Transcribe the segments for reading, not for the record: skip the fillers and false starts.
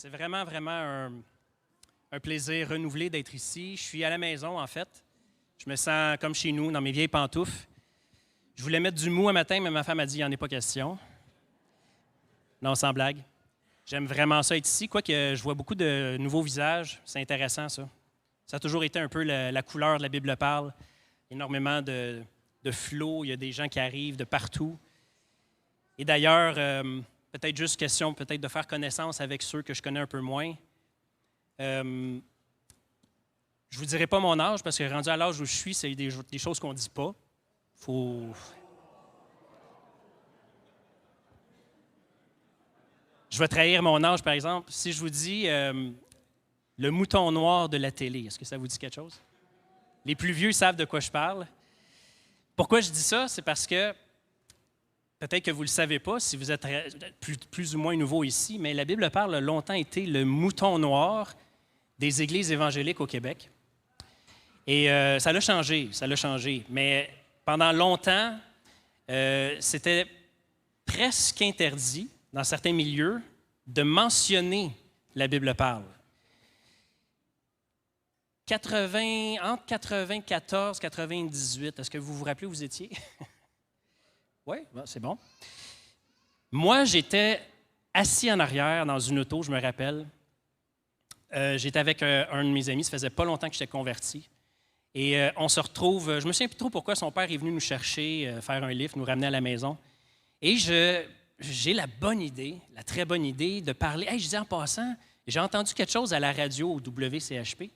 C'est vraiment, vraiment un plaisir renouvelé d'être ici. Je suis à la maison, en fait. Je me sens comme chez nous, dans mes vieilles pantoufles. Je voulais mettre du mou un matin, mais ma femme a dit « il n'y en est pas question ». Non, sans blague. J'aime vraiment ça être ici, quoique je vois beaucoup de nouveaux visages. C'est intéressant, ça. Ça a toujours été un peu la couleur de la Bible parle. Énormément de flots, il y a des gens qui arrivent de partout. Et d'ailleurs, peut-être juste question peut-être de faire connaissance avec ceux que je connais un peu moins. Je ne vous dirai pas mon âge, parce que rendu à l'âge où je suis, c'est des choses qu'on ne dit pas. Je vais trahir mon âge, par exemple. Si je vous dis le mouton noir de la télé, est-ce que ça vous dit quelque chose? Les plus vieux savent de quoi je parle. Pourquoi je dis ça? C'est parce que, peut-être que vous ne le savez pas, si vous êtes plus ou moins nouveau ici, mais la Bible parle a longtemps été le mouton noir des églises évangéliques au Québec. Et ça l'a changé. Mais pendant longtemps, c'était presque interdit, dans certains milieux, de mentionner la Bible parle. Entre 94 et 98, est-ce que vous vous rappelez où vous étiez? Oui, c'est bon. Moi, j'étais assis en arrière dans une auto, je me rappelle. J'étais avec un de mes amis, ça faisait pas longtemps que j'étais converti. Et on se retrouve, je me souviens plus trop pourquoi son père est venu nous chercher, faire un lift, nous ramener à la maison. Et j'ai la bonne idée, la très bonne idée de parler. Hey, je dis en passant, j'ai entendu quelque chose à la radio au WCHP.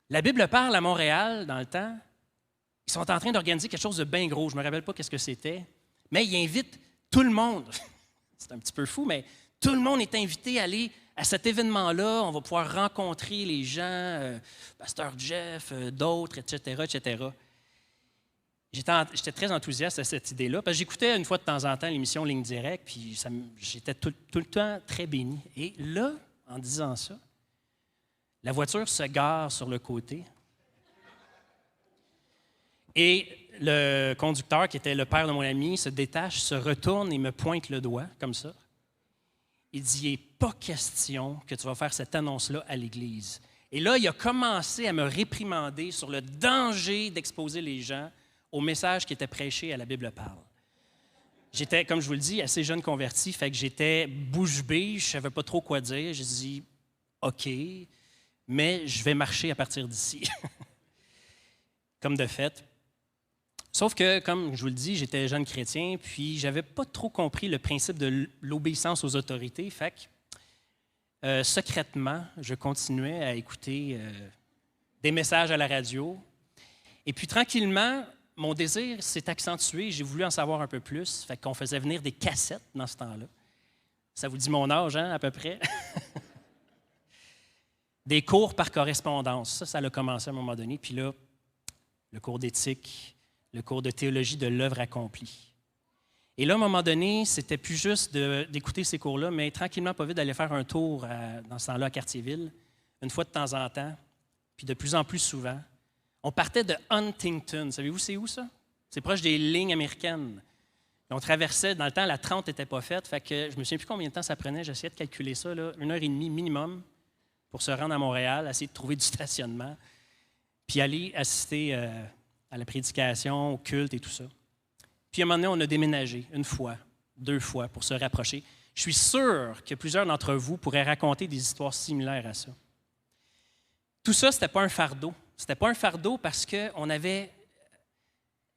La Bible parle à Montréal, dans le temps. Ils sont en train d'organiser quelque chose de bien gros. Je ne me rappelle pas qu'est-ce que c'était. Mais ils invitent tout le monde. C'est un petit peu fou, mais tout le monde est invité à aller à cet événement-là. On va pouvoir rencontrer les gens, Pasteur Jeff, d'autres, etc., etc. J'étais très enthousiaste à cette idée-là, parce que j'écoutais une fois de temps en temps l'émission Ligne Directe, puis j'étais tout le temps très béni. Et là, en disant ça, la voiture se gare sur le côté. Et le conducteur, qui était le père de mon ami, se détache, se retourne et me pointe le doigt, comme ça. Il dit, il n'est pas question que tu vas faire cette annonce-là à l'Église. Et là, il a commencé à me réprimander sur le danger d'exposer les gens au message qui était prêché à la Bible parle. J'étais, comme je vous le dis, assez jeune converti, fait que j'étais bouche bée, je ne savais pas trop quoi dire. J'ai dit, OK, mais je vais marcher à partir d'ici. Comme de fait. Sauf que, comme je vous le dis, j'étais jeune chrétien, puis je n'avais pas trop compris le principe de l'obéissance aux autorités. Fait que, secrètement, je continuais à écouter des messages à la radio. Et puis, tranquillement, mon désir s'est accentué. J'ai voulu en savoir un peu plus. Fait qu'on faisait venir des cassettes dans ce temps-là. Ça vous dit mon âge, hein, à peu près? Des cours par correspondance. Ça a commencé à un moment donné. Puis là, le cours d'éthique, le cours de théologie de l'œuvre accomplie. Et là, à un moment donné, c'était plus juste d'écouter ces cours-là, mais tranquillement, pas vite, d'aller faire un tour dans ce temps-là à Cartierville, une fois de temps en temps, puis de plus en plus souvent. On partait de Huntington. Savez-vous c'est où, ça? C'est proche des lignes américaines. Et on traversait, dans le temps, la 30 n'était pas faite, fait que je ne me souviens plus combien de temps ça prenait. J'essayais de calculer ça, là, 1h30 minimum pour se rendre à Montréal, essayer de trouver du stationnement, puis aller assister à la prédication, au culte et tout ça. Puis à un moment donné, on a déménagé une fois, 2 fois pour se rapprocher. Je suis sûr que plusieurs d'entre vous pourraient raconter des histoires similaires à ça. Tout ça, ce n'était pas un fardeau. Ce n'était pas un fardeau parce que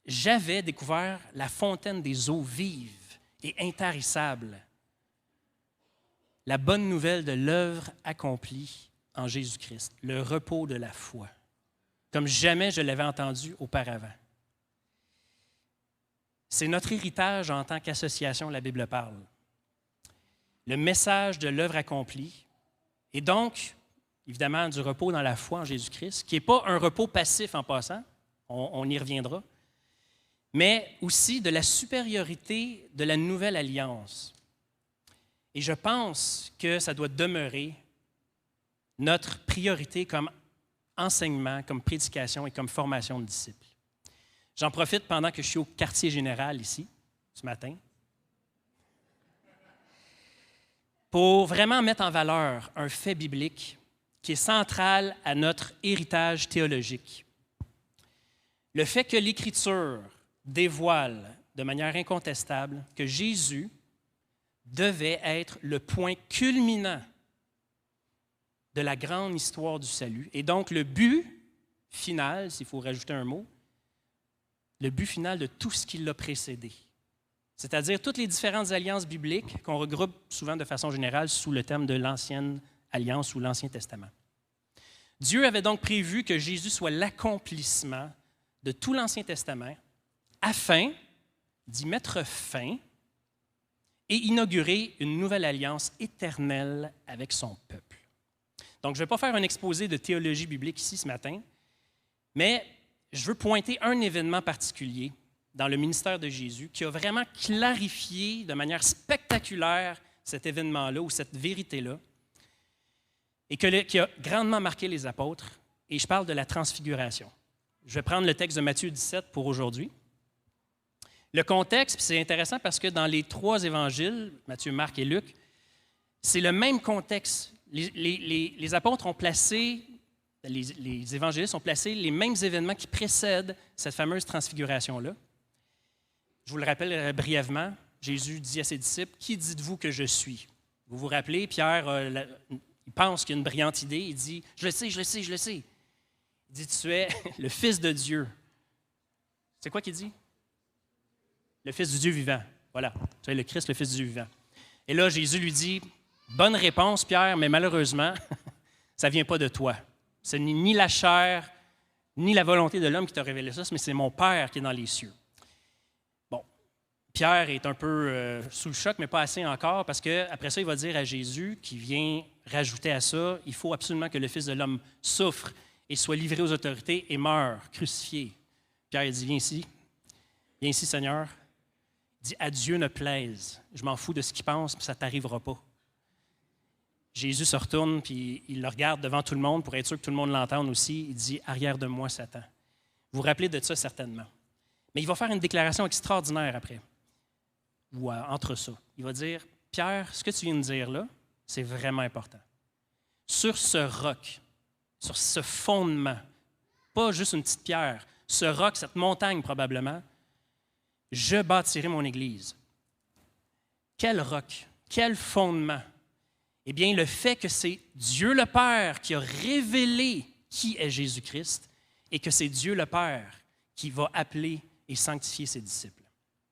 j'avais découvert la fontaine des eaux vives et intarissables. La bonne nouvelle de l'œuvre accomplie en Jésus-Christ, le repos de la foi, comme jamais je l'avais entendu auparavant. C'est notre héritage en tant qu'association, la Bible parle. Le message de l'œuvre accomplie, et donc, évidemment, du repos dans la foi en Jésus-Christ, qui n'est pas un repos passif en passant, on y reviendra, mais aussi de la supériorité de la nouvelle alliance. Et je pense que ça doit demeurer notre priorité comme enseignement, comme prédication et comme formation de disciples. J'en profite pendant que je suis au quartier général ici, ce matin. pour vraiment mettre en valeur un fait biblique qui est central à notre héritage théologique. Le fait que l'Écriture dévoile de manière incontestable que Jésus devait être le point culminant de la grande histoire du salut. Et donc, le but final, s'il faut rajouter un mot, le but final de tout ce qui l'a précédé. C'est-à-dire toutes les différentes alliances bibliques qu'on regroupe souvent de façon générale sous le terme de l'Ancienne Alliance ou l'Ancien Testament. Dieu avait donc prévu que Jésus soit l'accomplissement de tout l'Ancien Testament afin d'y mettre fin et inaugurer une nouvelle alliance éternelle avec son peuple. Donc, je ne vais pas faire un exposé de théologie biblique ici ce matin, mais je veux pointer un événement particulier dans le ministère de Jésus qui a vraiment clarifié de manière spectaculaire cet événement-là ou cette vérité-là et qui a grandement marqué les apôtres. Et je parle de la transfiguration. Je vais prendre le texte de Matthieu 17 pour aujourd'hui. Le contexte, c'est intéressant parce que dans les trois évangiles, Matthieu, Marc et Luc, c'est le même contexte. Les apôtres ont placé, les évangélistes ont placé les mêmes événements qui précèdent cette fameuse transfiguration-là. Je vous le rappelle brièvement, Jésus dit à ses disciples, « Qui dites-vous que je suis? » Vous vous rappelez, Pierre, il pense qu'il a une brillante idée, il dit, « Je le sais, je le sais, je le sais. » Il dit, « Tu es le Fils de Dieu. » C'est quoi qu'il dit? Le Fils du Dieu vivant. Voilà, tu es le Christ, le Fils du Dieu vivant. Et là, Jésus lui dit, « Bonne réponse, Pierre, mais malheureusement, ça ne vient pas de toi. Ce n'est ni la chair, ni la volonté de l'homme qui t'a révélé ça, mais c'est mon Père qui est dans les cieux. » Bon, Pierre est un peu sous le choc, mais pas assez encore, parce qu'après ça, il va dire à Jésus, qui vient rajouter à ça, « Il faut absolument que le Fils de l'homme souffre et soit livré aux autorités et meure, crucifié. » Pierre il dit, « Viens ici, Seigneur. » Il dit, « À Dieu ne plaise. Je m'en fous de ce qu'il pense, puis ça ne t'arrivera pas. » Jésus se retourne, puis il le regarde devant tout le monde pour être sûr que tout le monde l'entende aussi. Il dit, « Arrière de moi, Satan. » Vous vous rappelez de ça certainement. Mais il va faire une déclaration extraordinaire après, ou entre ça. Il va dire, « Pierre, ce que tu viens de dire là, c'est vraiment important. Sur ce roc, sur ce fondement, pas juste une petite pierre, ce roc, cette montagne probablement, je bâtirai mon Église. » Quel roc, quel fondement? Eh bien, le fait que c'est Dieu le Père qui a révélé qui est Jésus-Christ et que c'est Dieu le Père qui va appeler et sanctifier ses disciples.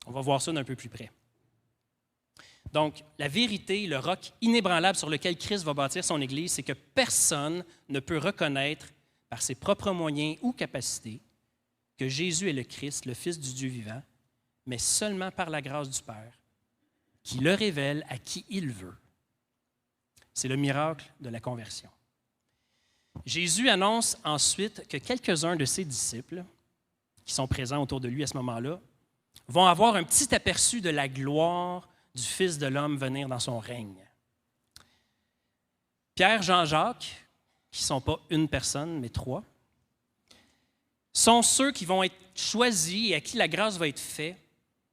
On va voir ça d'un peu plus près. Donc, la vérité, le roc inébranlable sur lequel Christ va bâtir son Église, c'est que personne ne peut reconnaître par ses propres moyens ou capacités que Jésus est le Christ, le Fils du Dieu vivant, mais seulement par la grâce du Père, qui le révèle à qui il veut. C'est le miracle de la conversion. Jésus annonce ensuite que quelques-uns de ses disciples, qui sont présents autour de lui à ce moment-là, vont avoir un petit aperçu de la gloire du Fils de l'homme venir dans son règne. Pierre, Jean, Jacques, qui ne sont pas une personne, mais trois, sont ceux qui vont être choisis et à qui la grâce va être faite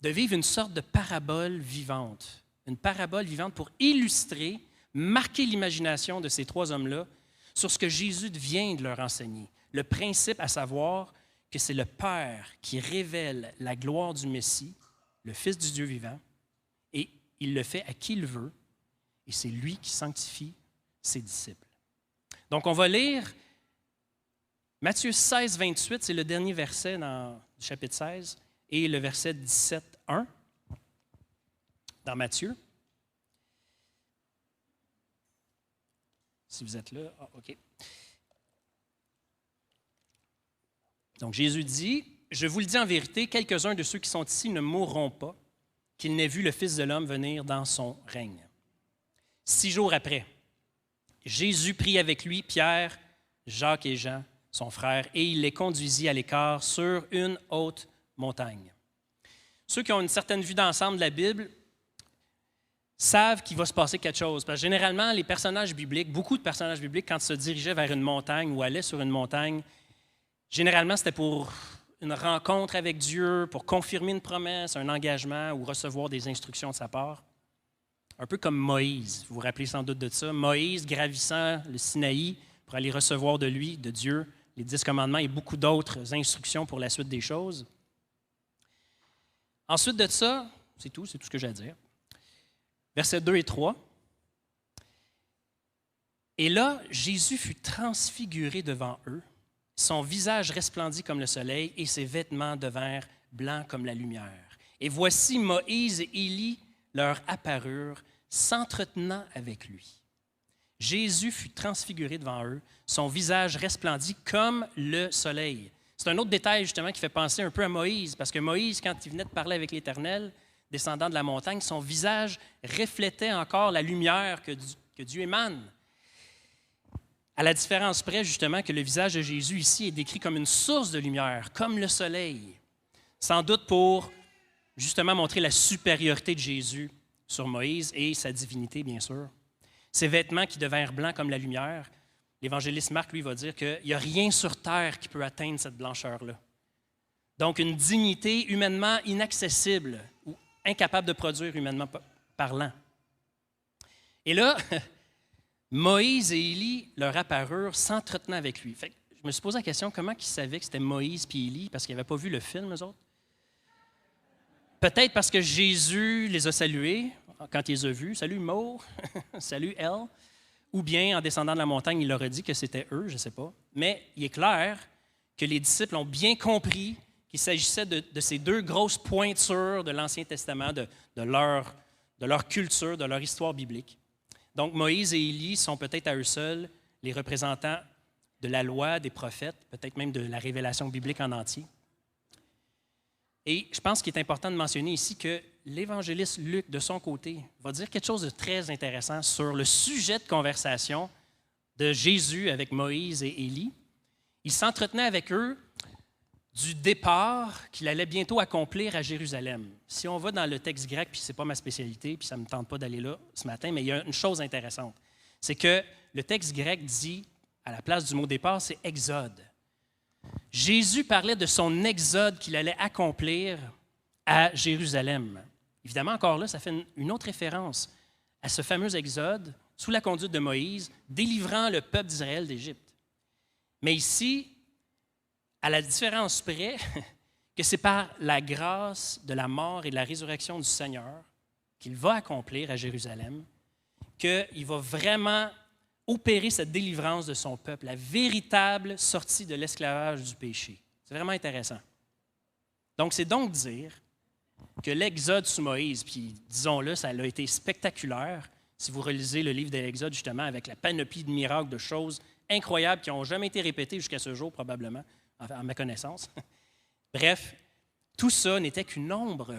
de vivre une sorte de parabole vivante. Une parabole vivante pour illustrer, marquer l'imagination de ces trois hommes-là sur ce que Jésus vient de leur enseigner. Le principe à savoir que c'est le Père qui révèle la gloire du Messie, le Fils du Dieu vivant, et il le fait à qui il veut, et c'est lui qui sanctifie ses disciples. Donc, on va lire Matthieu 16, 28, c'est le dernier verset dans le chapitre 16, et le verset 17, 1, dans Matthieu. Si vous êtes là, OK. Donc, Jésus dit, « Je vous le dis en vérité, quelques-uns de ceux qui sont ici ne mourront pas, qu'ils n'aient vu le Fils de l'homme venir dans son règne. » 6 jours après, Jésus prit avec lui Pierre, Jacques et Jean, son frère, et il les conduisit à l'écart sur une haute montagne. Ceux qui ont une certaine vue d'ensemble de la Bible savent qu'il va se passer quelque chose. Parce que généralement, les personnages bibliques, beaucoup de personnages bibliques, quand ils se dirigeaient vers une montagne ou allaient sur une montagne, généralement, c'était pour une rencontre avec Dieu, pour confirmer une promesse, un engagement ou recevoir des instructions de sa part. un peu comme Moïse. Vous vous rappelez sans doute de ça. Moïse gravissant le Sinaï pour aller recevoir de lui, de Dieu, les 10 commandements et beaucoup d'autres instructions pour la suite des choses. Ensuite de ça, c'est tout ce que j'ai à dire. Versets 2 et 3. Et là, Jésus fut transfiguré devant eux. Son visage resplendit comme le soleil et ses vêtements devinrent blancs comme la lumière. Et voici Moïse et Élie leur apparurent, s'entretenant avec lui. Jésus fut transfiguré devant eux, son visage resplendit comme le soleil. C'est un autre détail justement qui fait penser un peu à Moïse, parce que Moïse, quand il venait de parler avec l'Éternel, descendant de la montagne, son visage reflétait encore la lumière que Dieu émane. À la différence près, justement, que le visage de Jésus ici est décrit comme une source de lumière, comme le soleil, sans doute pour justement montrer la supériorité de Jésus sur Moïse et sa divinité, bien sûr. Ses vêtements qui devinrent blancs comme la lumière, l'évangéliste Marc, lui, va dire qu'il n'y a rien sur terre qui peut atteindre cette blancheur-là. Donc, une dignité humainement inaccessible ou incapable de produire humainement parlant. Et là, Moïse et Élie leur apparurent s'entretenant avec lui. Fait que je me suis posé la question, comment ils savaient que c'était Moïse et Élie, parce qu'ils n'avaient pas vu le film, eux autres? Peut-être parce que Jésus les a salués quand il les a vus. « Salut Mo, salut Elle », ou bien en descendant de la montagne, il leur a dit que c'était eux, je ne sais pas. Mais il est clair que les disciples ont bien compris qu'il s'agissait de ces deux grosses pointures de l'Ancien Testament, de leur culture, de leur histoire biblique. Donc, Moïse et Élie sont peut-être à eux seuls les représentants de la loi, des prophètes, peut-être même de la révélation biblique en entier. Et je pense qu'il est important de mentionner ici que l'évangéliste Luc, de son côté, va dire quelque chose de très intéressant sur le sujet de conversation de Jésus avec Moïse et Élie. Il s'entretenait avec eux du départ qu'il allait bientôt accomplir à Jérusalem. Si on va dans le texte grec, puis ce n'est pas ma spécialité, puis ça ne me tente pas d'aller là ce matin, mais il y a une chose intéressante. C'est que le texte grec dit, à la place du mot départ, c'est exode. Jésus parlait de son exode qu'il allait accomplir à Jérusalem. Évidemment, encore là, ça fait une autre référence à ce fameux exode sous la conduite de Moïse, délivrant le peuple d'Israël d'Égypte. Mais ici, à la différence près que c'est par la grâce de la mort et de la résurrection du Seigneur qu'il va accomplir à Jérusalem, qu'il va vraiment opérer cette délivrance de son peuple, la véritable sortie de l'esclavage du péché. C'est vraiment intéressant. Donc, c'est donc dire que l'exode sous Moïse, puis disons-le, ça a été spectaculaire, si vous relisez le livre de l'Exode, justement, avec la panoplie de miracles, de choses incroyables qui n'ont jamais été répétées jusqu'à ce jour, probablement, à ma connaissance. Bref, tout ça n'était qu'une ombre,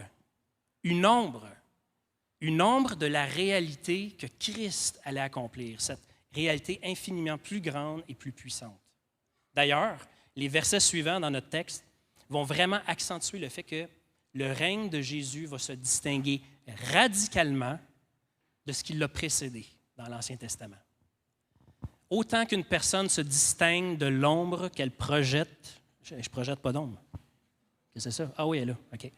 une ombre de la réalité que Christ allait accomplir, cette réalité infiniment plus grande et plus puissante. D'ailleurs, les versets suivants dans notre texte vont vraiment accentuer le fait que le règne de Jésus va se distinguer radicalement de ce qui l'a précédé dans l'Ancien Testament. Autant qu'une personne se distingue de l'ombre qu'elle projette, je ne projette pas d'ombre. Qu'est-ce que c'est ça? Ah oui, elle est là. OK.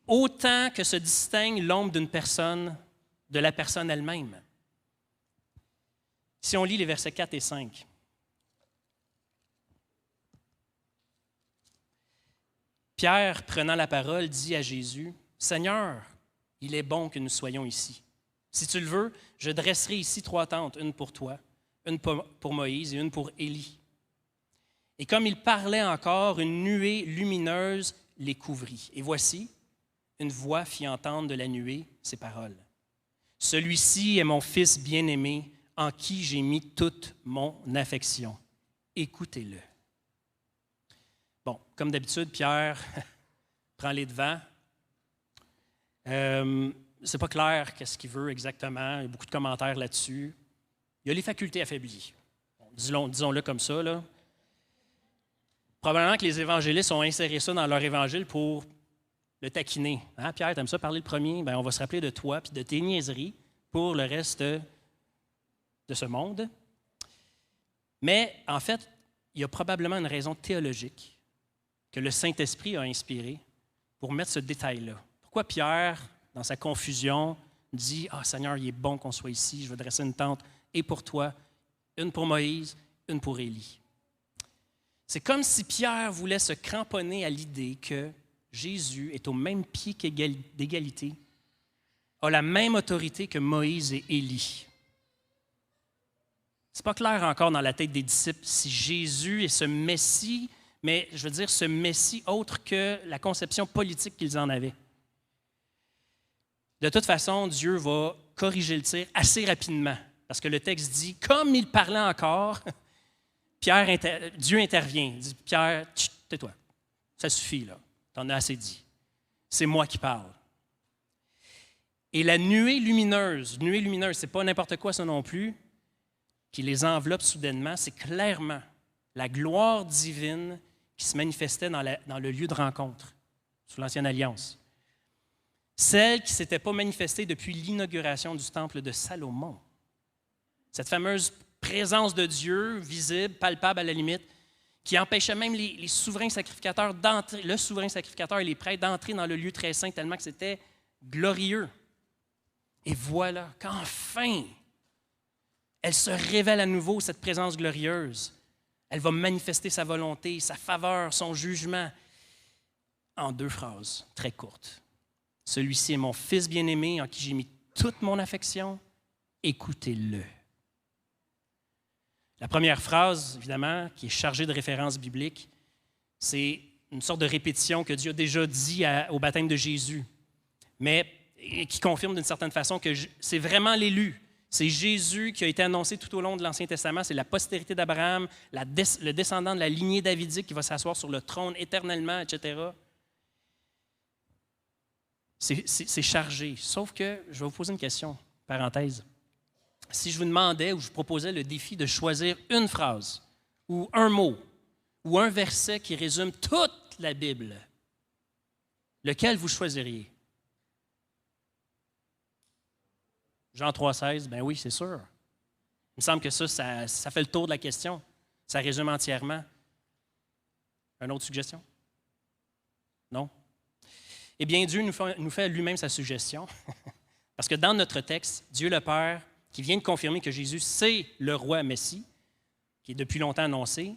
Autant que se distingue l'ombre d'une personne de la personne elle-même. Si on lit les versets 4 et 5. Pierre, prenant la parole, dit à Jésus, « Seigneur, il est bon que nous soyons ici. Si tu le veux, je dresserai ici 3 tentes, une pour toi, une pour Moïse et une pour Élie. » Et comme il parlait encore, une nuée lumineuse les couvrit. Et voici, une voix fit entendre de la nuée ces paroles. « Celui-ci est mon Fils bien-aimé, en qui j'ai mis toute mon affection. Écoutez-le. » Bon, comme d'habitude, Pierre prend les devants. C'est pas clair qu'est-ce qu'il veut exactement. Il y a beaucoup de commentaires là-dessus. Il y a les facultés affaiblies. Bon, disons-le comme ça, là. Probablement que les évangélistes ont inséré ça dans leur évangile pour le taquiner. Hein, Pierre, t'aimes ça parler le premier? Bien, on va se rappeler de toi puis de tes niaiseries pour le reste de ce monde. Mais, en fait, il y a probablement une raison théologique que le Saint-Esprit a inspiré pour mettre ce détail-là. Pourquoi Pierre, dans sa confusion, dit, « Ah, Seigneur, il est bon qu'on soit ici, je vais dresser une tente, et pour toi, une pour Moïse, une pour Élie. » C'est comme si Pierre voulait se cramponner à l'idée que Jésus est au même pied d'égalité, a la même autorité que Moïse et Élie. C'est pas clair encore dans la tête des disciples si Jésus est ce Messie, mais je veux dire ce Messie autre que la conception politique qu'ils en avaient. De toute façon, Dieu va corriger le tir assez rapidement, parce que le texte dit, comme il parlait encore, Dieu intervient. Il dit, Pierre, tais-toi, ça suffit, là, t'en as assez dit. C'est moi qui parle. Et la nuée lumineuse, c'est pas n'importe quoi ça non plus, qui les enveloppe soudainement, c'est clairement la gloire divine qui se manifestait dans le lieu de rencontre, sous l'Ancienne Alliance. Celle qui ne s'était pas manifestée depuis l'inauguration du temple de Salomon. Cette fameuse présence de Dieu, visible, palpable à la limite, qui empêchait même les souverains sacrificateurs d'entrer, le souverain sacrificateur et les prêtres d'entrer dans le lieu très saint tellement que c'était glorieux. Et voilà qu'enfin, elle se révèle à nouveau, cette présence glorieuse. Elle va manifester sa volonté, sa faveur, son jugement, en 2 phrases très courtes. Celui-ci est mon Fils bien-aimé, en qui j'ai mis toute mon affection. Écoutez-le. La première phrase, évidemment, qui est chargée de références bibliques, c'est une sorte de répétition que Dieu a déjà dit au baptême de Jésus, mais qui confirme d'une certaine façon que c'est vraiment l'élu. C'est Jésus qui a été annoncé tout au long de l'Ancien Testament. C'est la postérité d'Abraham, le descendant de la lignée davidique qui va s'asseoir sur le trône éternellement, etc. C'est chargé. Sauf que, je vais vous poser une question, parenthèse. Si je vous demandais ou je vous proposais le défi de choisir une phrase ou un mot ou un verset qui résume toute la Bible, lequel vous choisiriez? Jean 3,16, ben oui, c'est sûr. Il me semble que ça fait le tour de la question. Ça résume entièrement. Une autre suggestion? Non? Eh bien, Dieu nous fait lui-même sa suggestion. Parce que dans notre texte, Dieu le Père, qui vient de confirmer que Jésus, c'est le roi Messie, qui est depuis longtemps annoncé,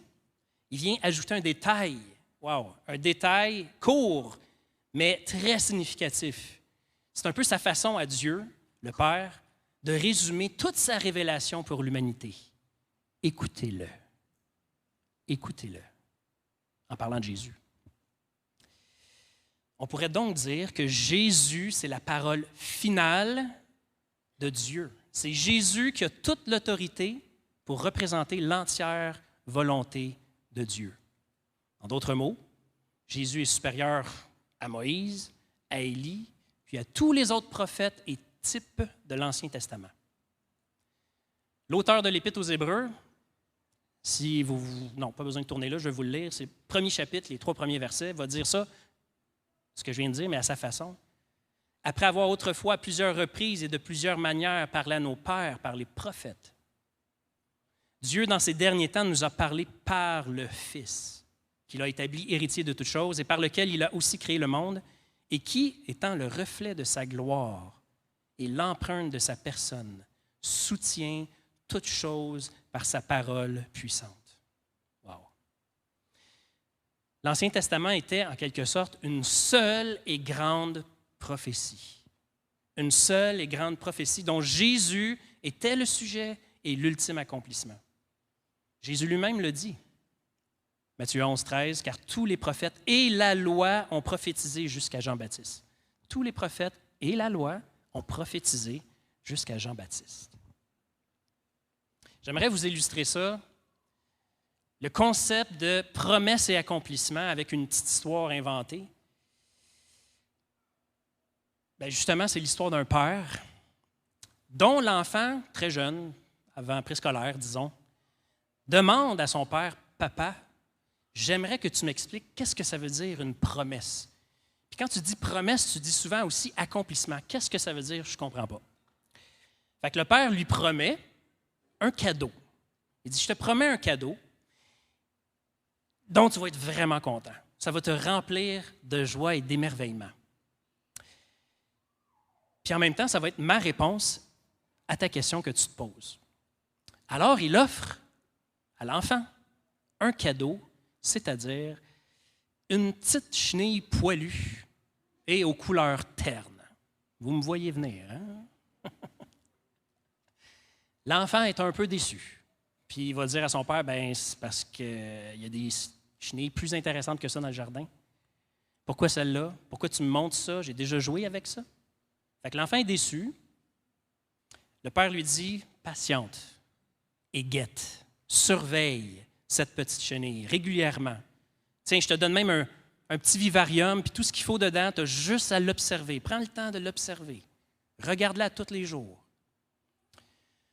il vient ajouter un détail. Wow! Un détail court, mais très significatif. C'est un peu sa façon à Dieu, le Père, de résumer toute sa révélation pour l'humanité. Écoutez-le. Écoutez-le. En parlant de Jésus. On pourrait donc dire que Jésus, c'est la parole finale de Dieu. C'est Jésus qui a toute l'autorité pour représenter l'entière volonté de Dieu. En d'autres mots, Jésus est supérieur à Moïse, à Élie, puis à tous les autres prophètes et type de l'Ancien Testament. L'auteur de l'Épître aux Hébreux, non, pas besoin de tourner là, je vais vous le lire, c'est le premier chapitre, les 3 premiers versets, va dire ça, ce que je viens de dire, mais à sa façon. Après avoir autrefois à plusieurs reprises et de plusieurs manières parlé à nos pères par les prophètes, Dieu, dans ces derniers temps, nous a parlé par le Fils, qu'il a établi héritier de toutes choses et par lequel il a aussi créé le monde, et qui, étant le reflet de sa gloire, et l'empreinte de sa personne, soutient toute chose par sa parole puissante. Wow. L'Ancien Testament était, en quelque sorte, une seule et grande prophétie. Une seule et grande prophétie dont Jésus était le sujet et l'ultime accomplissement. Jésus lui-même le dit. Matthieu 11, 13, « Car tous les prophètes et la loi ont prophétisé jusqu'à Jean-Baptiste. » Tous les prophètes et la loi ont prophétisé jusqu'à Jean-Baptiste. J'aimerais vous illustrer ça, le concept de promesse et accomplissement avec une petite histoire inventée. Bien, justement, c'est l'histoire d'un père dont l'enfant, très jeune, avant préscolaire, disons, demande à son père, « Papa, j'aimerais que tu m'expliques qu'est-ce que ça veut dire une promesse. » Puis quand tu dis promesse, tu dis souvent aussi accomplissement. Qu'est-ce que ça veut dire? Je ne comprends pas. Fait que le père lui promet un cadeau. Il dit, je te promets un cadeau dont tu vas être vraiment content. Ça va te remplir de joie et d'émerveillement. Puis en même temps, ça va être ma réponse à ta question que tu te poses. Alors, il offre à l'enfant un cadeau, c'est-à-dire une petite chenille poilue et aux couleurs ternes. Vous me voyez venir, hein? L'enfant est un peu déçu. Puis il va dire à son père, ben c'est parce qu'il y a des chenilles plus intéressantes que ça dans le jardin. Pourquoi celle-là? Pourquoi tu me montres ça? J'ai déjà joué avec ça. Fait que l'enfant est déçu. Le père lui dit, patiente et guette, surveille cette petite chenille régulièrement. Tiens, je te donne même un petit vivarium, puis tout ce qu'il faut dedans, tu as juste à l'observer. Prends le temps de l'observer. Regarde-la tous les jours.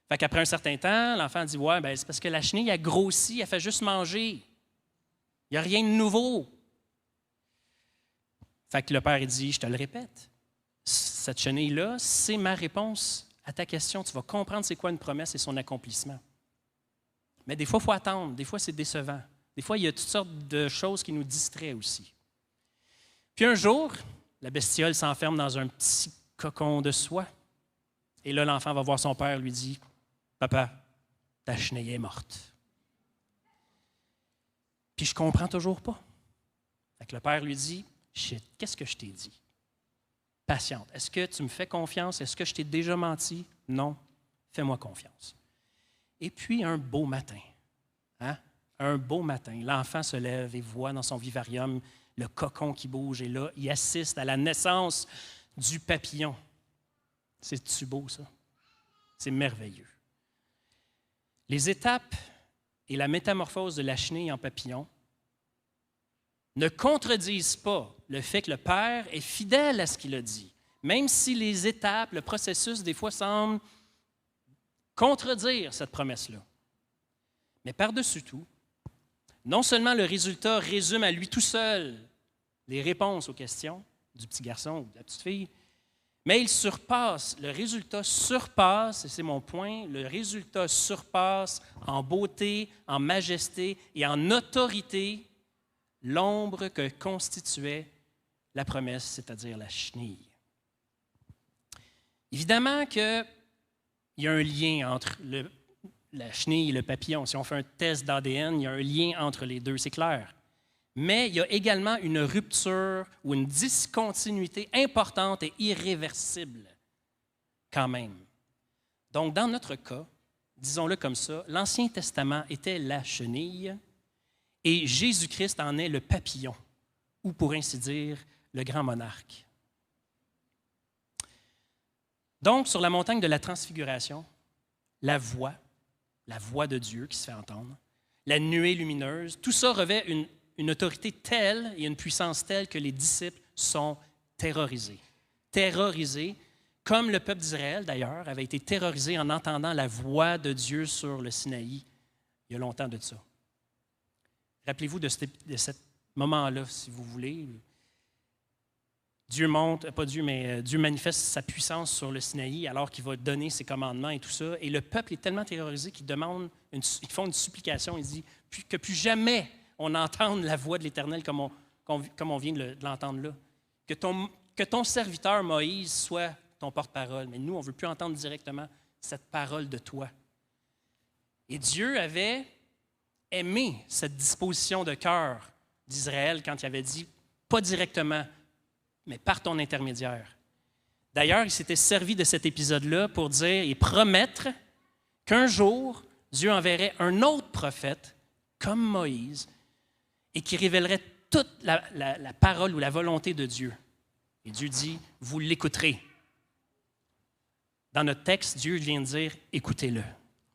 Fait qu'après un certain temps, l'enfant dit, ouais, ben c'est parce que la chenille a grossi, elle fait juste manger. Il n'y a rien de nouveau. Fait que le père dit, je te le répète, cette chenille-là, c'est ma réponse à ta question. Tu vas comprendre c'est quoi une promesse et son accomplissement. Mais des fois, il faut attendre. Des fois, c'est décevant. Des fois, il y a toutes sortes de choses qui nous distraient aussi. Puis un jour, la bestiole s'enferme dans un petit cocon de soie. Et là, l'enfant va voir son père, lui dit, « Papa, ta chenille est morte. » Puis je comprends toujours pas. Fait que le père lui dit, « Shit, qu'est-ce que je t'ai dit? Patiente. Est-ce que tu me fais confiance? Est-ce que je t'ai déjà menti? Non. Fais-moi confiance. » Et puis, un beau matin, un beau matin, l'enfant se lève et voit dans son vivarium le cocon qui bouge. Et là, il assiste à la naissance du papillon. C'est-tu beau, ça? C'est merveilleux. Les étapes et la métamorphose de la chenille en papillon ne contredisent pas le fait que le Père est fidèle à ce qu'il a dit, même si les étapes, le processus, des fois, semblent contredire cette promesse-là. Mais par-dessus tout, non seulement le résultat résume à lui tout seul les réponses aux questions du petit garçon ou de la petite fille, mais il surpasse, le résultat surpasse, et c'est mon point, le résultat surpasse en beauté, en majesté et en autorité l'ombre que constituait la promesse, c'est-à-dire la chenille. Évidemment qu'il y a un lien entre la chenille et le papillon. Si on fait un test d'ADN, il y a un lien entre les deux, c'est clair. Mais il y a également une rupture ou une discontinuité importante et irréversible quand même. Donc, dans notre cas, disons-le comme ça, l'Ancien Testament était la chenille et Jésus-Christ en est le papillon, ou pour ainsi dire, le grand monarque. Donc, sur la montagne de la Transfiguration, la voix de Dieu qui se fait entendre, la nuée lumineuse, tout ça revêt une autorité telle et une puissance telle que les disciples sont terrorisés. Terrorisés, comme le peuple d'Israël, d'ailleurs, avait été terrorisé en entendant la voix de Dieu sur le Sinaï il y a longtemps de ça. Rappelez-vous de ce moment-là, si vous voulez. Dieu manifeste sa puissance sur le Sinaï alors qu'il va donner ses commandements et tout ça. Et le peuple est tellement terrorisé qu'ils font une supplication. Ils disent que plus jamais on entende la voix de l'Éternel comme on vient de l'entendre là. Que ton serviteur Moïse soit ton porte-parole. Mais nous, on ne veut plus entendre directement cette parole de toi. Et Dieu avait aimé cette disposition de cœur d'Israël quand il avait dit, pas directement, mais par ton intermédiaire. D'ailleurs, il s'était servi de cet épisode-là pour dire et promettre qu'un jour, Dieu enverrait un autre prophète, comme Moïse, et qui révélerait toute la parole ou la volonté de Dieu. Et Dieu dit, vous l'écouterez. Dans notre texte, Dieu vient de dire, écoutez-le.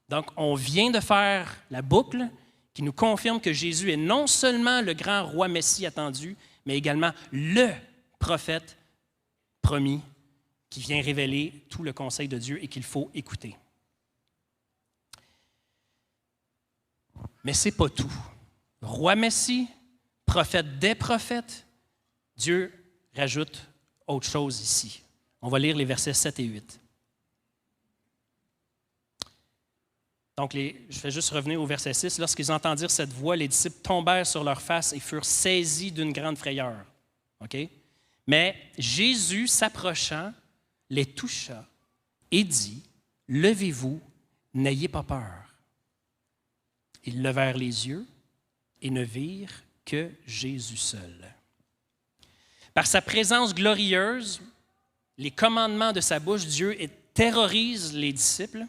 Donc, on vient de faire la boucle qui nous confirme que Jésus est non seulement le grand roi Messie attendu, mais également le prophète promis qui vient révéler tout le conseil de Dieu et qu'il faut écouter. Mais ce n'est pas tout. Roi Messie, prophète des prophètes, Dieu rajoute autre chose ici. On va lire les versets 7 et 8. Donc, je vais juste revenir au verset 6. Lorsqu'ils entendirent cette voix, les disciples tombèrent sur leurs faces et furent saisis d'une grande frayeur. OK? Mais Jésus, s'approchant, les toucha et dit, « Levez-vous, n'ayez pas peur. » Ils levèrent les yeux et ne virent que Jésus seul. Par sa présence glorieuse, les commandements de sa bouche, Dieu terrorise les disciples,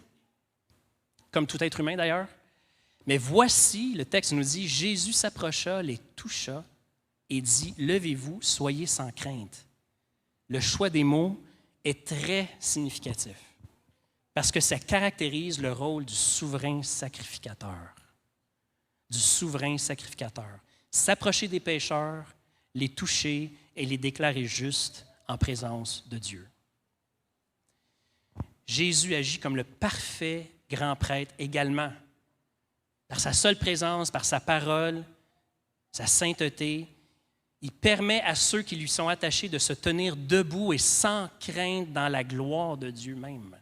comme tout être humain d'ailleurs. Mais voici, le texte nous dit, Jésus s'approcha, les toucha et dit, « Levez-vous, soyez sans crainte. » Le choix des mots est très significatif parce que ça caractérise le rôle du souverain sacrificateur. Du souverain sacrificateur. S'approcher des pécheurs, les toucher et les déclarer justes en présence de Dieu. Jésus agit comme le parfait grand prêtre également. Par sa seule présence, par sa parole, sa sainteté, il permet à ceux qui lui sont attachés de se tenir debout et sans crainte dans la gloire de Dieu même.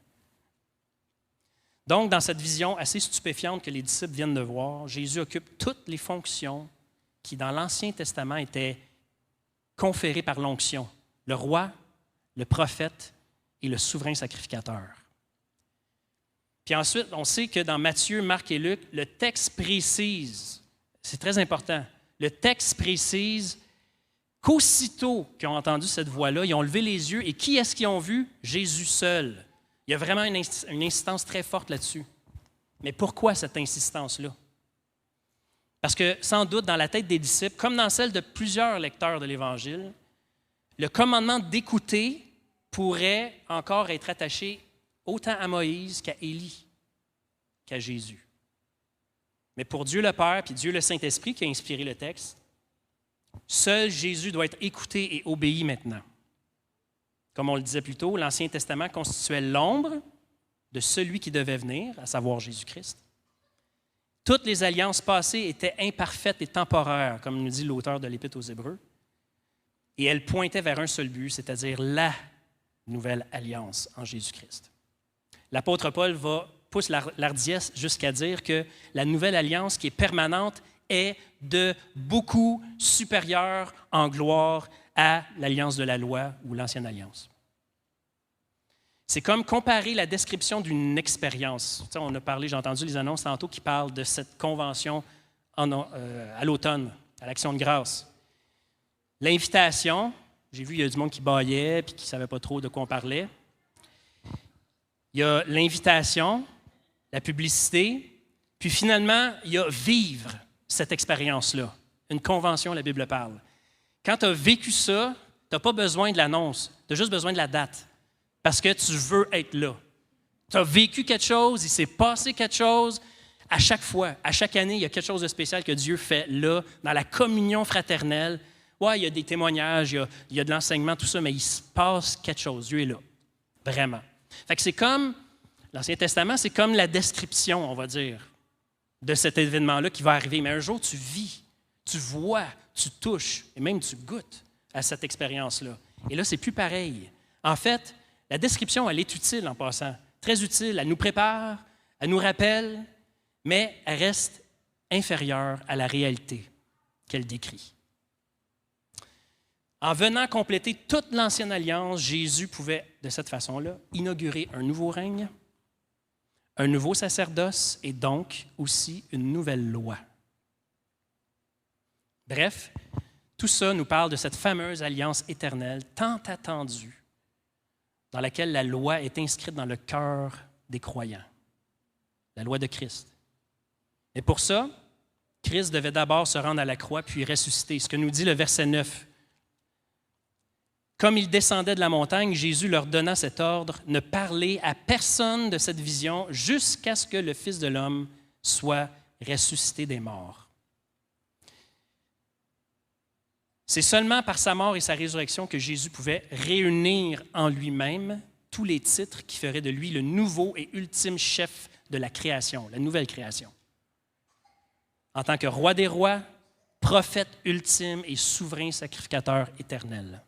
Donc, dans cette vision assez stupéfiante que les disciples viennent de voir, Jésus occupe toutes les fonctions qui, dans l'Ancien Testament, étaient conférées par l'onction. Le roi, le prophète et le souverain sacrificateur. Puis ensuite, on sait que dans Matthieu, Marc et Luc, le texte précise, c'est très important, le texte précise qu'aussitôt qu'ils ont entendu cette voix-là, ils ont levé les yeux et qui est-ce qu'ils ont vu? Jésus seul. Il y a vraiment une insistance très forte là-dessus. Mais pourquoi cette insistance-là? Parce que sans doute, dans la tête des disciples, comme dans celle de plusieurs lecteurs de l'Évangile, le commandement d'écouter pourrait encore être attaché autant à Moïse qu'à Élie, qu'à Jésus. Mais pour Dieu le Père puis Dieu le Saint-Esprit qui a inspiré le texte, seul Jésus doit être écouté et obéi maintenant. Comme on le disait plus tôt, l'Ancien Testament constituait l'ombre de celui qui devait venir, à savoir Jésus-Christ. Toutes les alliances passées étaient imparfaites et temporaires, comme nous dit l'auteur de l'Épître aux Hébreux, et elles pointaient vers un seul but, c'est-à-dire la nouvelle alliance en Jésus-Christ. L'apôtre Paul pousse l'ardiesse jusqu'à dire que la nouvelle alliance qui est permanente est de beaucoup supérieure en gloire à l'alliance de la loi ou l'ancienne alliance. C'est comme comparer la description d'une expérience. Tu sais, on a parlé, j'ai entendu les annonces tantôt qui parlent de cette convention à l'automne, à l'Action de grâce. L'invitation, j'ai vu, il y a du monde qui bâillait et qui ne savait pas trop de quoi on parlait. Il y a l'invitation, la publicité, puis finalement, il y a vivre cette expérience-là. Une convention, la Bible parle. Quand tu as vécu ça, tu n'as pas besoin de l'annonce, tu as juste besoin de la date, parce que tu veux être là. Tu as vécu quelque chose, il s'est passé quelque chose. À chaque fois, à chaque année, il y a quelque chose de spécial que Dieu fait là, dans la communion fraternelle. Oui, il y a des témoignages, il y a de l'enseignement, tout ça, mais il se passe quelque chose. Dieu est là, vraiment. Fait que c'est comme, l'Ancien Testament, c'est comme la description, on va dire, de cet événement-là qui va arriver. Mais un jour, tu vis, tu vois, tu touches et même tu goûtes à cette expérience-là. Et là, c'est plus pareil. En fait, la description, elle est utile en passant, très utile. Elle nous prépare, elle nous rappelle, mais elle reste inférieure à la réalité qu'elle décrit. En venant compléter toute l'ancienne alliance, Jésus pouvait, de cette façon-là, inaugurer un nouveau règne, un nouveau sacerdoce et donc aussi une nouvelle loi. Bref, tout ça nous parle de cette fameuse alliance éternelle tant attendue, dans laquelle la loi est inscrite dans le cœur des croyants, la loi de Christ. Et pour ça, Christ devait d'abord se rendre à la croix puis ressusciter. Ce que nous dit le verset 9. Comme il descendait de la montagne, Jésus leur donna cet ordre, ne parlez à personne de cette vision jusqu'à ce que le Fils de l'homme soit ressuscité des morts. C'est seulement par sa mort et sa résurrection que Jésus pouvait réunir en lui-même tous les titres qui feraient de lui le nouveau et ultime chef de la création, la nouvelle création. En tant que roi des rois, prophète ultime et souverain sacrificateur éternel.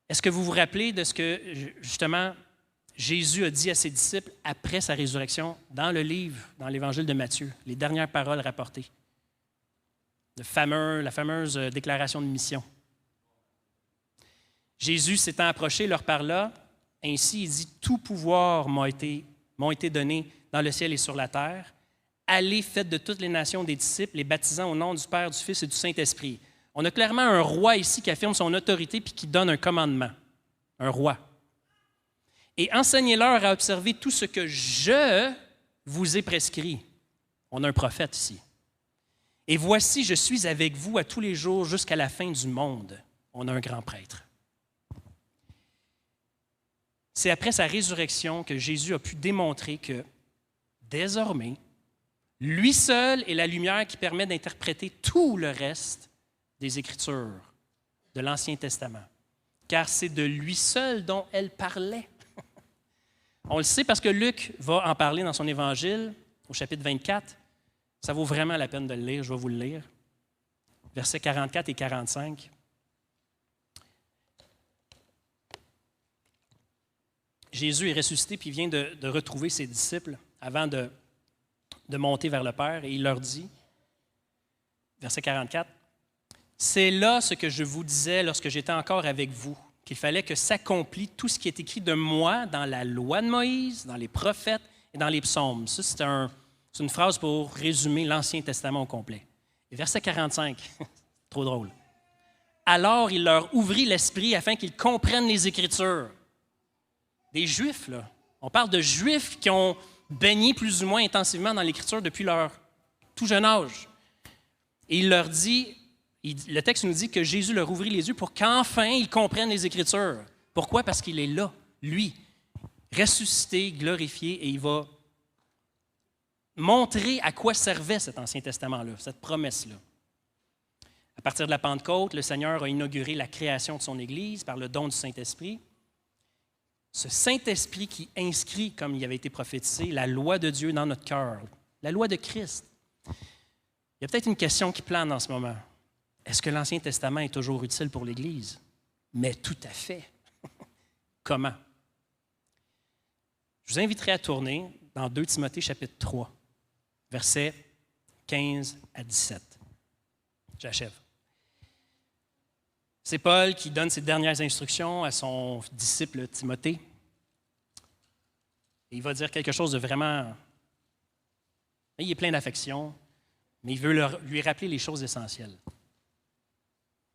Est-ce que vous vous rappelez de ce que, justement, Jésus a dit à ses disciples après sa résurrection dans le livre, dans l'Évangile de Matthieu, les dernières paroles rapportées? La fameuse déclaration de mission. Jésus s'étant approché, leur parla. Ainsi, il dit, « Tout pouvoir m'ont été donnés dans le ciel et sur la terre. Allez, faites de toutes les nations des disciples, les baptisant au nom du Père, du Fils et du Saint-Esprit. » On a clairement un roi ici qui affirme son autorité puis qui donne un commandement. Un roi. « Et enseignez-leur à observer tout ce que je vous ai prescrit. » On a un prophète ici. « Et voici, je suis avec vous à tous les jours jusqu'à la fin du monde. » On a un grand prêtre. C'est après sa résurrection que Jésus a pu démontrer que, désormais, lui seul est la lumière qui permet d'interpréter tout le reste des Écritures de l'Ancien Testament, car c'est de lui seul dont elle parlait. On le sait parce que Luc va en parler dans son Évangile, au chapitre 24. Ça vaut vraiment la peine de le lire, je vais vous le lire. Versets 44 et 45. Jésus est ressuscité puis il vient de retrouver ses disciples avant de monter vers le Père et il leur dit, verset 44, « C'est là ce que je vous disais lorsque j'étais encore avec vous, qu'il fallait que s'accomplisse tout ce qui est écrit de moi dans la loi de Moïse, dans les prophètes et dans les psaumes. » Ça, c'est une phrase pour résumer l'Ancien Testament au complet. Et verset 45, trop drôle. « Alors il leur ouvrit l'esprit afin qu'ils comprennent les Écritures. » Des Juifs, là. On parle de Juifs qui ont baigné plus ou moins intensivement dans l'Écriture depuis leur tout jeune âge. Et il leur dit, le texte nous dit que Jésus leur ouvrit les yeux pour qu'enfin ils comprennent les Écritures. Pourquoi? Parce qu'il est là, lui, ressuscité, glorifié, et il va montrer à quoi servait cet Ancien Testament-là, cette promesse-là. À partir de la Pentecôte, le Seigneur a inauguré la création de son Église par le don du Saint-Esprit. Ce Saint-Esprit qui inscrit, comme il avait été prophétisé, la loi de Dieu dans notre cœur, la loi de Christ. Il y a peut-être une question qui plane en ce moment. Est-ce que l'Ancien Testament est toujours utile pour l'Église? Mais tout à fait. Comment? Je vous inviterai à tourner dans 2 Timothée chapitre 3, versets 15 à 17. J'achève. C'est Paul qui donne ses dernières instructions à son disciple Timothée. Et il va dire quelque chose de vraiment... Il est plein d'affection, mais il veut lui rappeler les choses essentielles.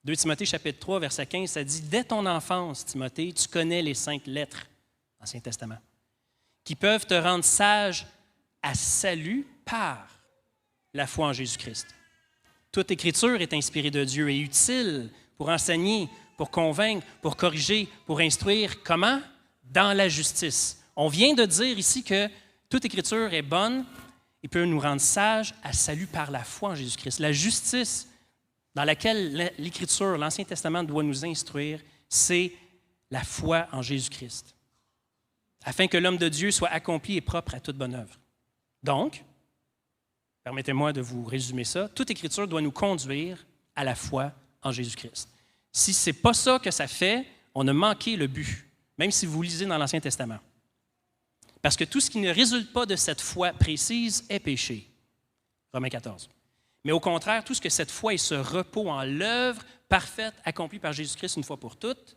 2 Timothée chapitre 3, verset 15, ça dit « Dès ton enfance, Timothée, tu connais les saintes lettres, l'Ancien Testament, qui peuvent te rendre sage à salut par la foi en Jésus-Christ. Toute écriture est inspirée de Dieu et utile pour enseigner, pour convaincre, pour corriger, pour instruire. Comment? Dans la justice. » On vient de dire ici que toute écriture est bonne et peut nous rendre sages à salut par la foi en Jésus-Christ. La justice dans laquelle l'Écriture, l'Ancien Testament doit nous instruire, c'est la foi en Jésus-Christ, afin que l'homme de Dieu soit accompli et propre à toute bonne œuvre. Donc, permettez-moi de vous résumer ça, toute Écriture doit nous conduire à la foi en Jésus-Christ. Si ce n'est pas ça que ça fait, on a manqué le but, même si vous lisez dans l'Ancien Testament. Parce que tout ce qui ne résulte pas de cette foi précise est péché. Romains 14. Mais au contraire, tout ce que cette foi est ce repos en l'œuvre parfaite accomplie par Jésus-Christ une fois pour toutes,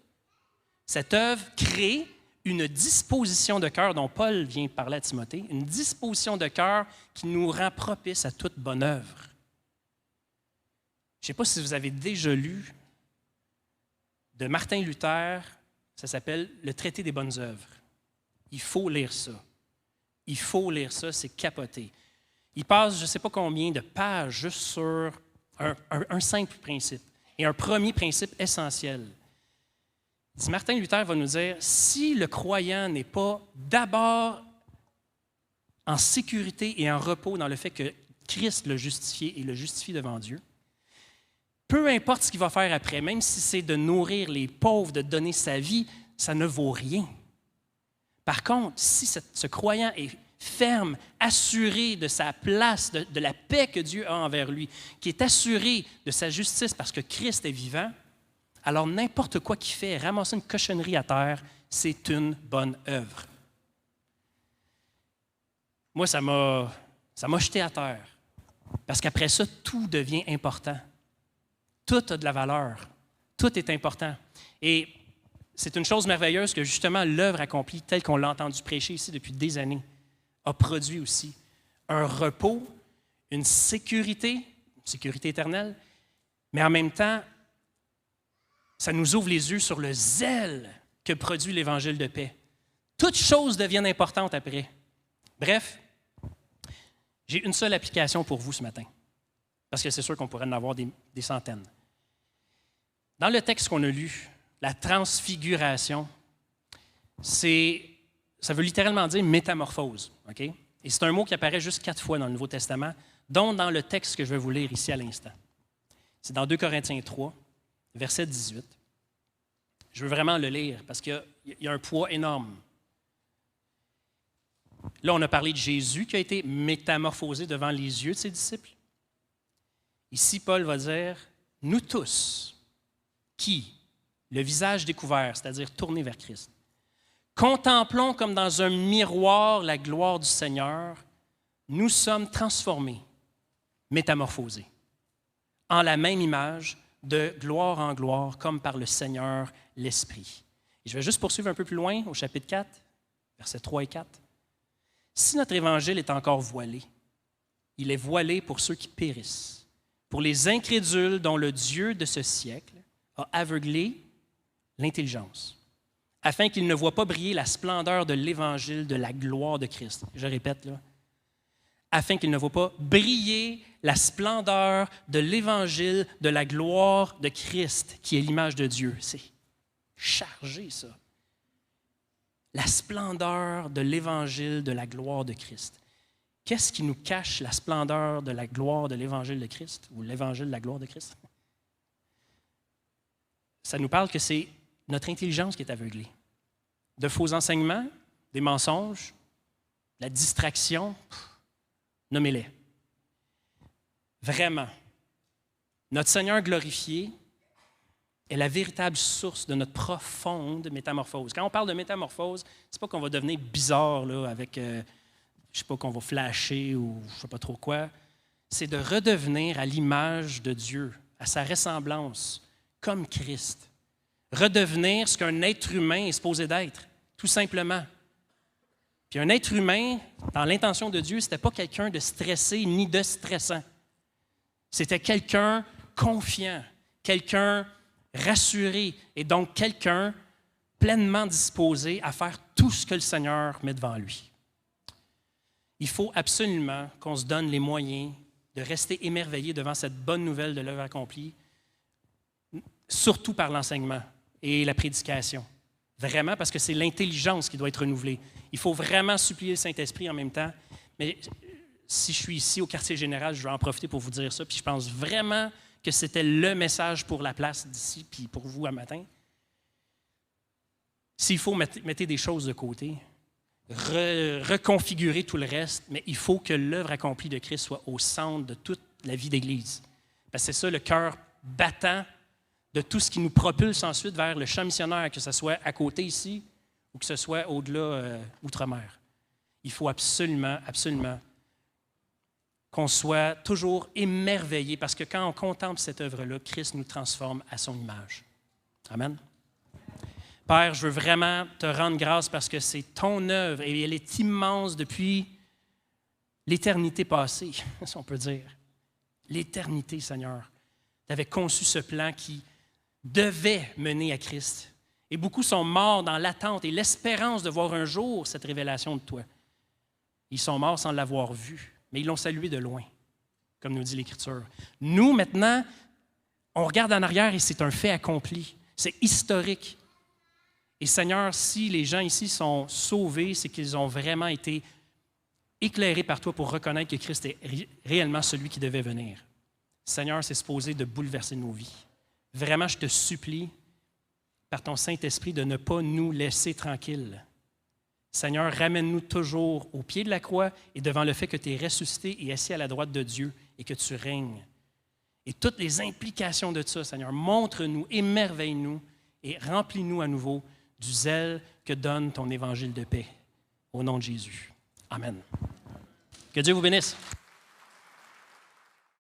cette œuvre crée une disposition de cœur dont Paul vient parler à Timothée, une disposition de cœur qui nous rend propice à toute bonne œuvre. Je ne sais pas si vous avez déjà lu de Martin Luther, ça s'appelle « Le traité des bonnes œuvres ». Il faut lire ça. Il faut lire ça, c'est capoté. Il passe je ne sais pas combien de pages juste sur un simple principe et un premier principe essentiel. Martin Luther va nous dire, si le croyant n'est pas d'abord en sécurité et en repos dans le fait que Christ l'a justifié et le justifie devant Dieu, peu importe ce qu'il va faire après, même si c'est de nourrir les pauvres, de donner sa vie, ça ne vaut rien. Par contre, si ce croyant est ferme, assuré de sa place, de la paix que Dieu a envers lui, qui est assuré de sa justice parce que Christ est vivant, alors n'importe quoi qu'il fait, ramasser une cochonnerie à terre, c'est une bonne œuvre. Moi, ça m'a jeté à terre. Parce qu'après ça, tout devient important. Tout a de la valeur. Tout est important. Et c'est une chose merveilleuse que justement l'œuvre accomplie, telle qu'on l'a entendu prêcher ici depuis des années, a produit aussi un repos, une sécurité éternelle, mais en même temps, ça nous ouvre les yeux sur le zèle que produit l'Évangile de paix. Toutes choses deviennent importantes après. Bref, j'ai une seule application pour vous ce matin, parce que c'est sûr qu'on pourrait en avoir des centaines. Dans le texte qu'on a lu, la transfiguration, ça veut littéralement dire métamorphose. Okay? Et c'est un mot qui apparaît juste 4 fois dans le Nouveau Testament, dont dans le texte que je vais vous lire ici à l'instant. C'est dans 2 Corinthiens 3, verset 18. Je veux vraiment le lire parce qu'il y a un poids énorme. Là, on a parlé de Jésus qui a été métamorphosé devant les yeux de ses disciples. Ici, Paul va dire, nous tous, qui, le visage découvert, c'est-à-dire tourné vers Christ, contemplons comme dans un miroir la gloire du Seigneur, nous sommes transformés, métamorphosés, en la même image, de gloire en gloire, comme par le Seigneur l'Esprit. Et je vais juste poursuivre un peu plus loin, au chapitre 4, versets 3 et 4. Si notre évangile est encore voilé, il est voilé pour ceux qui périssent, pour les incrédules dont le Dieu de ce siècle a aveuglé l'intelligence, afin qu'ils ne voient pas briller la splendeur de l'évangile de la gloire de Christ. Je répète, là. Afin qu'ils ne voient pas briller la splendeur de l'évangile de la gloire de Christ, qui est l'image de Dieu. C'est chargé, ça. La splendeur de l'évangile de la gloire de Christ. Qu'est-ce qui nous cache la splendeur de la gloire de l'évangile de Christ, ou l'évangile de la gloire de Christ? Ça nous parle que c'est notre intelligence qui est aveuglée. De faux enseignements, des mensonges, la distraction, nommez-les. Vraiment, notre Seigneur glorifié est la véritable source de notre profonde métamorphose. Quand on parle de métamorphose, c'est pas qu'on va devenir bizarre là, avec, je sais pas, qu'on va flasher ou je sais pas trop quoi. C'est de redevenir à l'image de Dieu, à sa ressemblance, comme Christ. Redevenir ce qu'un être humain est supposé d'être, tout simplement. Puis un être humain, dans l'intention de Dieu, ce n'était pas quelqu'un de stressé ni de stressant. C'était quelqu'un confiant, quelqu'un rassuré et donc quelqu'un pleinement disposé à faire tout ce que le Seigneur met devant lui. Il faut absolument qu'on se donne les moyens de rester émerveillé devant cette bonne nouvelle de l'œuvre accomplie, surtout par l'enseignement et la prédication. Vraiment, parce que c'est l'intelligence qui doit être renouvelée. Il faut vraiment supplier le Saint-Esprit en même temps. Mais si je suis ici au quartier général, je vais en profiter pour vous dire ça. Puis je pense vraiment que c'était le message pour la place d'ici, puis pour vous à matin. S'il faut, mettez des choses de côté, reconfigurer tout le reste, mais il faut que l'œuvre accomplie de Christ soit au centre de toute la vie d'Église. Parce que c'est ça le cœur battant de tout ce qui nous propulse ensuite vers le champ missionnaire, que ce soit à côté ici ou que ce soit au-delà, outre-mer. Il faut absolument, absolument qu'on soit toujours émerveillé, parce que quand on contemple cette œuvre-là, Christ nous transforme à son image. Amen. Père, je veux vraiment te rendre grâce parce que c'est ton œuvre et elle est immense depuis l'éternité passée, si on peut dire. L'éternité, Seigneur. Tu avais conçu ce plan qui devait mener à Christ. Et beaucoup sont morts dans l'attente et l'espérance de voir un jour cette révélation de toi. Ils sont morts sans l'avoir vu, mais ils l'ont salué de loin, comme nous dit l'Écriture. Nous, maintenant, on regarde en arrière et c'est un fait accompli. C'est historique. Et Seigneur, si les gens ici sont sauvés, c'est qu'ils ont vraiment été éclairés par toi pour reconnaître que Christ est réellement celui qui devait venir. Seigneur, c'est supposé de bouleverser nos vies. Vraiment, je te supplie, par ton Saint-Esprit, de ne pas nous laisser tranquilles. Seigneur, ramène-nous toujours au pied de la croix et devant le fait que tu es ressuscité et assis à la droite de Dieu et que tu règnes. Et toutes les implications de ça, Seigneur, montre-nous, émerveille-nous et remplis-nous à nouveau du zèle que donne ton évangile de paix. Au nom de Jésus. Amen. Que Dieu vous bénisse.